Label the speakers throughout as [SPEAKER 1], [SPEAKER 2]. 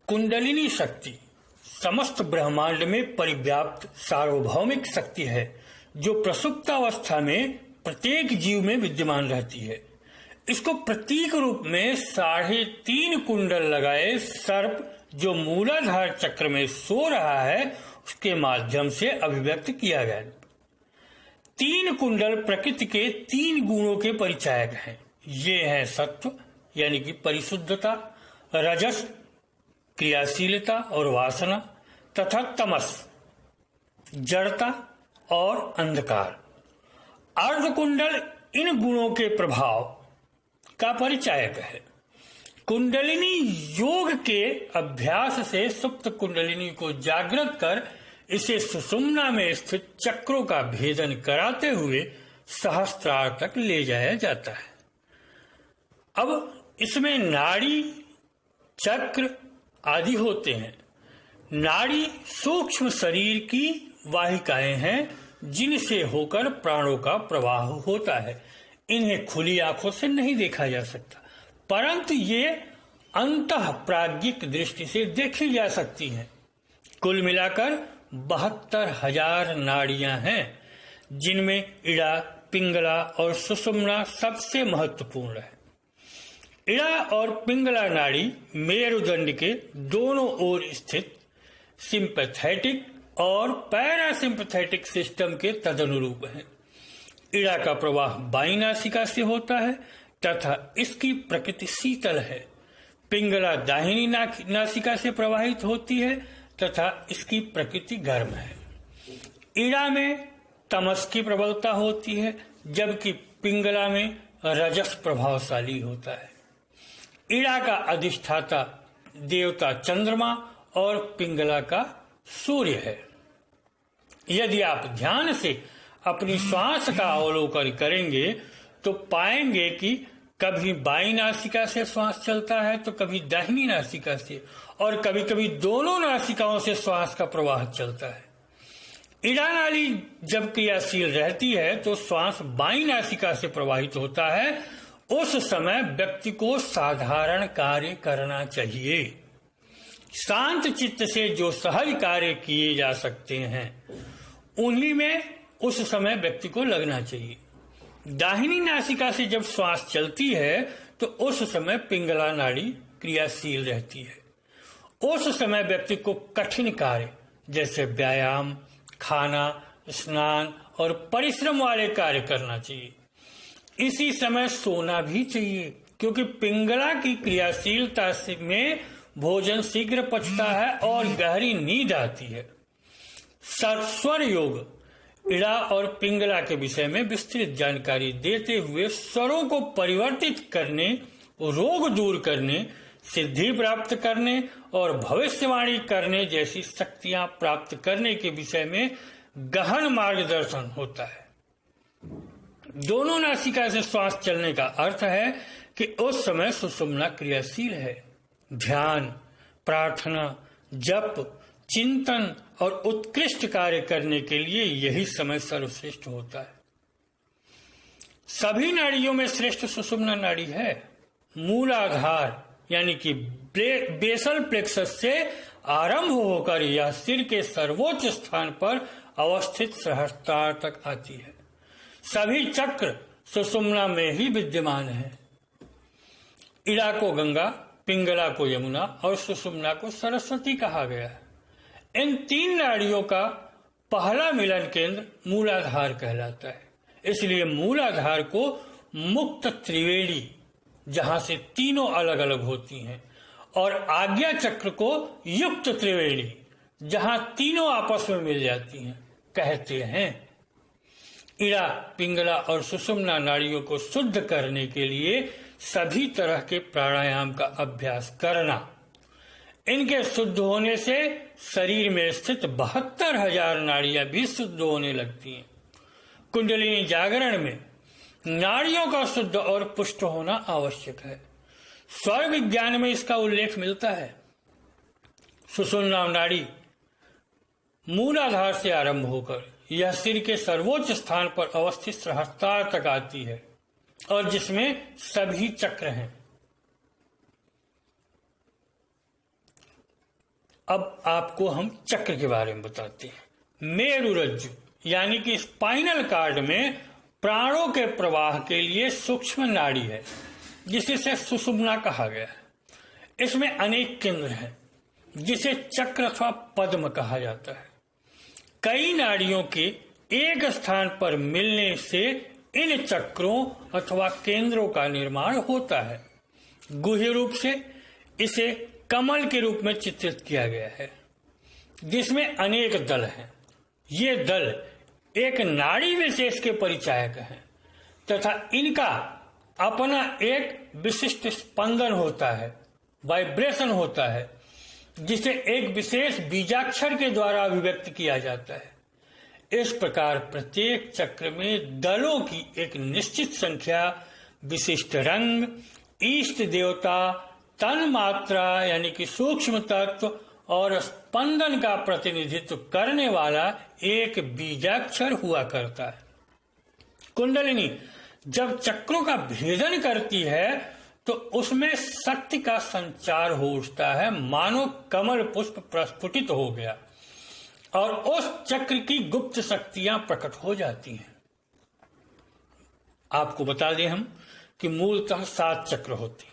[SPEAKER 1] कुंडलिनी शक्ति समस्त ब्रह्मांड में परिव्याप्त सार्वभौमिक शक्ति है जो प्रसुप्तावस्था में प्रत्येक जीव में विद्यमान रहती है। इसको प्रतीक रूप में 3.5 कुंडल लगाए सर्प जो मूलाधार चक्र में सो रहा है उसके माध्यम से अभिव्यक्त किया गया। 3 कुंडल प्रकृति के 3 गुणों के परिचायक हैं। ये है सत्व यानी कि परिशुद्धता, रजस क्रियाशीलता और वासना तथा तमस जड़ता और अंधकार। अर्धकुंडल इन गुणों के प्रभाव का परिचायक है। कुंडलिनी योग के अभ्यास से सुप्त कुंडलिनी को जागृत कर इसे सुषुम्ना में स्थित चक्रों का भेदन कराते हुए सहस्त्रार तक ले जाया जाता है। अब इसमें नाड़ी, चक्र आदि होते हैं। नाड़ी सूक्ष्म शरीर की वाहिकाएं हैं जिनसे होकर प्राणों का प्रवाह होता है। इन्हें खुली आंखों से नहीं देखा जा सकता, परंतु ये अंतः प्राज्ञिक दृष्टि से देखी जा सकती हैं। कुल मिलाकर 72,000 नाड़ियां हैं, जिनमें इड़ा, पिंगला और सुषुम्ना सबसे महत्वपूर्ण है। इड़ा और पिंगला नाड़ी मेरुदंड के दोनों ओर स्थित सिंपैथेटिक और पैरासिम्पैथेटिक सिस्टम के तदनुरूप है। इड़ा का प्रवाह बाईं नासिका से होता है तथा इसकी प्रकृति शीतल है। पिंगला दाहिनी नासिका से प्रवाहित होती है तथा इसकी प्रकृति गर्म है। इड़ा में तमस की प्रबलता होती है जबकि पिंगला में रजस प्रभावशाली होता है। इड़ा का अधिष्ठाता देवता चंद्रमा और पिंगला का सूर्य है। यदि आप ध्यान से अपनी श्वास का अवलोकन करेंगे तो पाएंगे कि कभी बाईं नासिका से श्वास चलता है तो कभी दाहिनी नासिका से, और कभी कभी दोनों नासिकाओं से श्वास का प्रवाह चलता है। इड़ा नाली जब क्रियाशील रहती है तो श्वास बाईं नासिका से प्रवाहित होता है। उस समय व्यक्ति को साधारण कार्य करना चाहिए। शांत चित्त से जो सहज कार्य किए जा सकते हैं उन्हीं में उस समय व्यक्ति को लगना चाहिए। दाहिनी नासिका से जब श्वास चलती है तो उस समय पिंगला नाड़ी क्रियाशील रहती है। उस समय व्यक्ति को कठिन कार्य जैसे व्यायाम, खाना, स्नान और परिश्रम वाले कार्य करना चाहिए। इसी समय सोना भी चाहिए क्योंकि पिंगला की क्रियाशीलता में भोजन शीघ्र पचता है और गहरी नींद आती है। स्वर योग इड़ा और पिंगला के विषय में विस्तृत जानकारी देते हुए स्वरों को परिवर्तित करने, रोग दूर करने, सिद्धि प्राप्त करने और भविष्यवाणी करने जैसी शक्तियां प्राप्त करने के विषय में गहन मार्गदर्शन होता है। दोनों नासिका से श्वास चलने का अर्थ है कि उस समय सुषुम्ना क्रियाशील है। ध्यान, प्रार्थना, जप, चिंतन और उत्कृष्ट कार्य करने के लिए यही समय सर्वश्रेष्ठ होता है। सभी नाड़ियों में श्रेष्ठ सुषुम्ना नाड़ी है। मूलाधार यानी कि बेसल प्लेक्सस से आरंभ होकर यह सिर के सर्वोच्च स्थान पर अवस्थित सहस्त्रार तक आती है। सभी चक्र सुषुम्ना में ही विद्यमान है। इड़ा को गंगा, पिंगला को यमुना और सुषुम्ना को सरस्वती कहा गया है। इन 3 नाड़ियों का पहला मिलन केंद्र मूलाधार कहलाता है। इसलिए मूलाधार को मुक्त त्रिवेणी, जहां से तीनों अलग अलग होती हैं, और आज्ञा चक्र को युक्त त्रिवेणी, जहां तीनों आपस में मिल जाती हैं, कहते हैं। इड़ा, पिंगला और सुषुम्ना नाड़ियों को शुद्ध करने के लिए सभी तरह के प्राणायाम का अभ्यास करना। इनके शुद्ध होने से शरीर में स्थित 72,000 नाड़ियां भी शुद्ध होने लगती हैं। कुंडलिनी जागरण में नाड़ियों का शुद्ध और पुष्ट होना आवश्यक है। स्वर विज्ञान में इसका उल्लेख मिलता है। सुषुम्ना नाड़ी मूलाधार से आरंभ होकर यह सिर के सर्वोच्च स्थान पर अवस्थित सहस्त्रार तक आती है और जिसमें सभी चक्र हैं। अब आपको हम चक्र के बारे में बताते हैं। मेरुरज्जु यानी कि स्पाइनल कार्ड में प्राणों के प्रवाह के लिए सूक्ष्म नाड़ी है, जिसे सुषुम्ना कहा गया है। इसमें अनेक केंद्र हैं, जिसे चक्र अथवा पद्म कहा जाता है। कई नाड़ियों के एक स्थान पर मिलने से इन चक्रों अथवा केंद्रों का निर्माण होता है। गुह्य रूप से इसे कमल के रूप में चित्रित किया गया है, जिसमें अनेक दल हैं। ये दल एक नाड़ी विशेष के परिचायक हैं तथा इनका अपना एक विशिष्ट स्पंदन होता है, वाइब्रेशन होता है, जिसे एक विशेष बीजाक्षर के द्वारा अभिव्यक्त किया जाता है। इस प्रकार प्रत्येक चक्र में दलों की एक निश्चित संख्या, विशिष्ट रंग, इष्ट देवता, तन मात्रा यानी कि सूक्ष्म तत्व और स्पंदन का प्रतिनिधित्व करने वाला एक बीजाक्षर हुआ करता है। कुंडलिनी जब चक्रों का भेदन करती है तो उसमें शक्ति का संचार हो उठता है, मानो कमल पुष्प प्रस्फुटित हो गया और उस चक्र की गुप्त शक्तियां प्रकट हो जाती हैं। आपको बता दें हम कि मूलतः 7 चक्र होते हैं: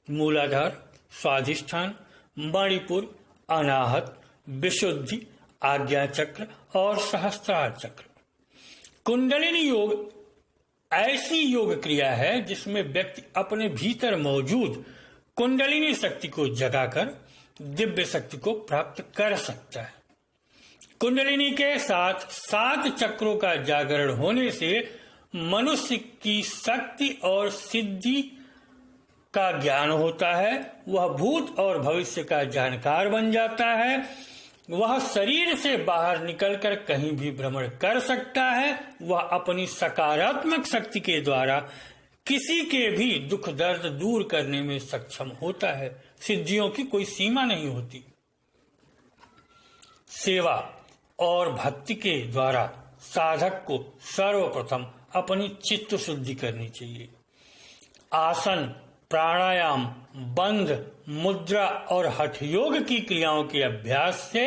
[SPEAKER 1] मूलाधार, स्वाधिष्ठान, मणिपुर, अनाहत, विशुद्धि, आज्ञा चक्र और सहस्त्रार चक्र। कुंडलिनी योग ऐसी योग क्रिया है जिसमें व्यक्ति अपने भीतर मौजूद कुंडलिनी शक्ति को जगाकर दिव्य शक्ति को प्राप्त कर सकता है। कुंडलिनी के साथ 7 चक्रों का जागरण होने से मनुष्य की शक्ति और सिद्धि का ज्ञान होता है। वह भूत और भविष्य का जानकार बन जाता है। वह शरीर से बाहर निकलकर कहीं भी भ्रमण कर सकता है। वह अपनी सकारात्मक शक्ति के द्वारा किसी के भी दुख दर्द दूर करने में सक्षम होता है। सिद्धियों की कोई सीमा नहीं होती। सेवा और भक्ति के द्वारा साधक को सर्वप्रथम अपनी चित्त शुद्धि करनी चाहिए। आसन, प्राणायाम, बंध, मुद्रा और हठ योग की क्रियाओं के अभ्यास से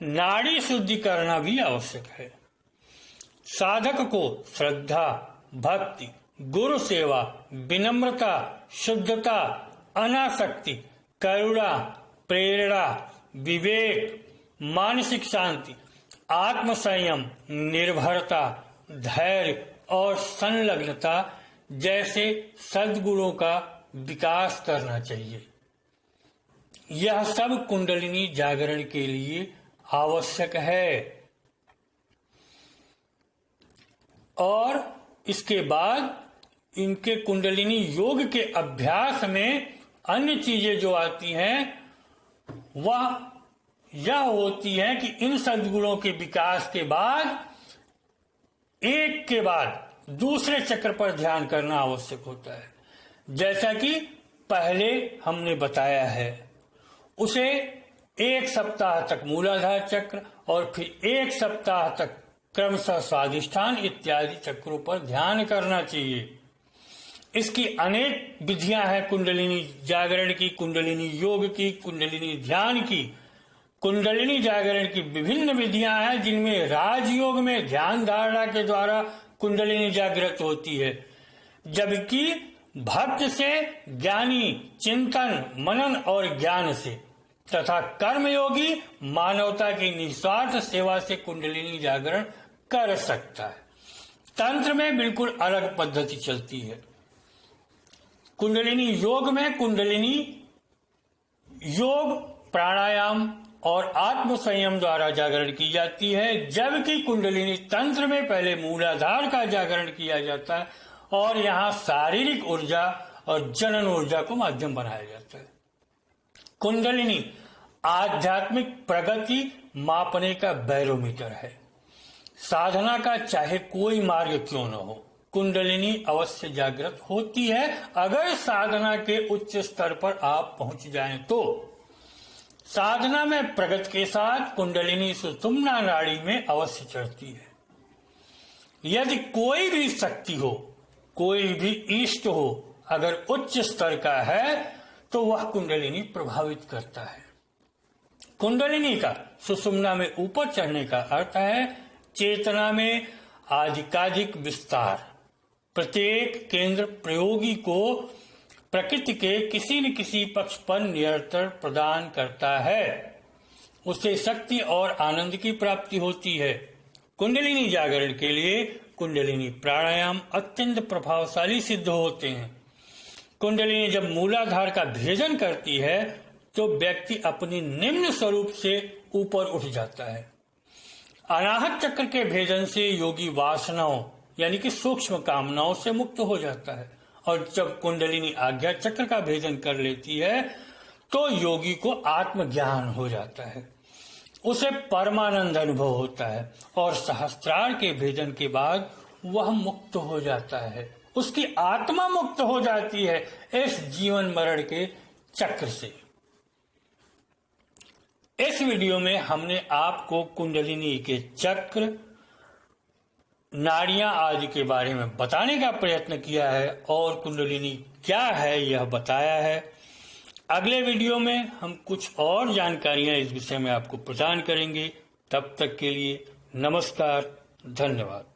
[SPEAKER 1] नाड़ी शुद्धि करना भी आवश्यक है। साधक को श्रद्धा, भक्ति, गुरु सेवा, विनम्रता, शुद्धता, अनासक्ति, करुणा, प्रेरणा, विवेक, मानसिक शांति, आत्मसंयम, निर्भरता, धैर्य और संलग्नता जैसे सद्गुणों का विकास करना चाहिए। यह सब कुंडलिनी जागरण के लिए आवश्यक है। और इसके बाद इनके कुंडलिनी योग के अभ्यास में अन्य चीजें जो आती हैं वह यह होती है कि इन सद्गुणों के विकास के बाद एक के बाद दूसरे चक्र पर ध्यान करना आवश्यक होता है। जैसा कि पहले हमने बताया है, उसे 1 सप्ताह तक मूलाधार चक्र और फिर 1 सप्ताह तक क्रमशः स्वाधिष्ठान इत्यादि चक्रों पर ध्यान करना चाहिए। इसकी अनेक विधियां हैं कुंडलिनी जागरण की, कुंडलिनी योग की, कुंडलिनी ध्यान की। कुंडलिनी जागरण की विभिन्न विधियां हैं जिनमें राजयोग में ध्यान धारणा के द्वारा कुंडलिनी जागृत होती है, जबकि भक्त से ज्ञानी चिंतन, मनन और ज्ञान से तथा कर्मयोगी मानवता की निस्वार्थ सेवा से कुंडलिनी जागरण कर सकता है। तंत्र में बिल्कुल अलग पद्धति चलती है। कुंडलिनी योग में कुंडलिनी योग, प्राणायाम और आत्म संयम द्वारा जागरण की जाती है, जबकि कुंडलिनी तंत्र में पहले मूलाधार का जागरण किया जाता है और यहाँ शारीरिक ऊर्जा और जनन ऊर्जा को माध्यम बनाया जाता है। कुंडलिनी आध्यात्मिक प्रगति मापने का बैरोमीटर है। साधना का चाहे कोई मार्ग क्यों न हो, कुंडलिनी अवश्य जागृत होती है। अगर साधना के उच्च स्तर पर आप पहुंच जाएं तो साधना में प्रगति के साथ कुंडलिनी सुषुम्ना नाड़ी में अवश्य चढ़ती है। यदि कोई भी शक्ति हो, कोई भी इष्ट हो, अगर उच्च स्तर का है तो वह कुंडलिनी प्रभावित करता है। कुंडलिनी का सुषुम्ना में ऊपर चढ़ने का अर्थ है चेतना में अधिकाधिक विस्तार। प्रत्येक केंद्र प्रयोगी को प्रकृति के किसी न किसी पक्ष पर निरंतर प्रदान करता है, उससे शक्ति और आनंद की प्राप्ति होती है। कुंडलिनी जागरण के लिए कुंडलिनी प्राणायाम अत्यंत प्रभावशाली सिद्ध होते हैं। कुंडलिनी जब मूलाधार का भेदन करती है तो व्यक्ति अपनी निम्न स्वरूप से ऊपर उठ जाता है। अनाहत चक्र के भेदन से योगी वासनाओं यानी कि सूक्ष्म कामनाओं से मुक्त हो जाता है, और जब कुंडलिनी आज्ञा चक्र का भेदन कर लेती है तो योगी को आत्मज्ञान हो जाता है, उसे परमानंद अनुभव होता है और सहस्त्रार के भेदन के बाद वह मुक्त हो जाता है, उसकी आत्मा मुक्त हो जाती है इस जीवन मरण के चक्र से। इस वीडियो में हमने आपको कुंडलिनी के चक्र, नाड़ियां आदि के बारे में बताने का प्रयत्न किया है और कुंडलिनी क्या है यह बताया है। अगले वीडियो में हम कुछ और जानकारियां इस विषय में आपको प्रदान करेंगे। तब तक के लिए नमस्कार, धन्यवाद।